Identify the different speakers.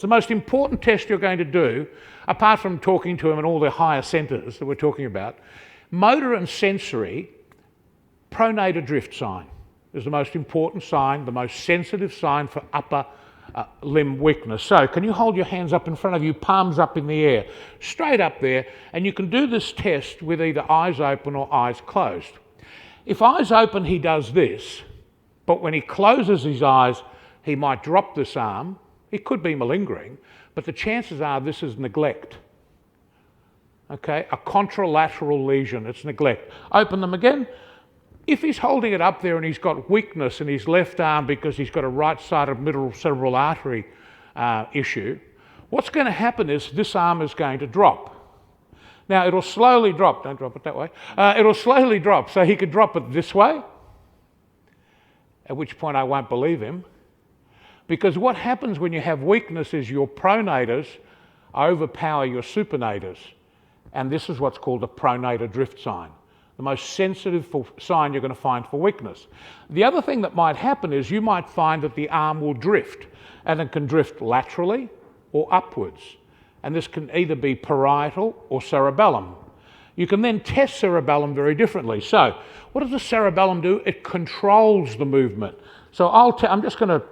Speaker 1: The most important test you're going to do, apart from talking to him and all the higher centres that we're talking about, motor and sensory, pronator drift sign is the most important sign, the most sensitive sign for upper limb weakness. So can you hold your hands up in front of you, palms up in the air, straight up there, and you can do this test with either eyes open or eyes closed. If eyes open, he does this, but when he closes his eyes, he might drop this arm. It could be malingering, but the chances are this is neglect. Okay, a contralateral lesion, it's neglect. Open them again. If he's holding it up there and he's got weakness in his left arm because he's got a right-sided middle cerebral artery issue, what's going to happen is this arm is going to drop. Now, it'll slowly drop. Don't drop it that way. It'll slowly drop. So he could drop it this way, at which point I won't believe him. Because what happens when you have weakness is your pronators overpower your supinators. And this is what's called a pronator drift sign, the most sensitive sign you're going to find for weakness. The other thing that might happen is you might find that the arm will drift, and it can drift laterally or upwards. And this can either be parietal or cerebellum. You can then test cerebellum very differently. So what does the cerebellum do? It controls the movement. So I'm just going to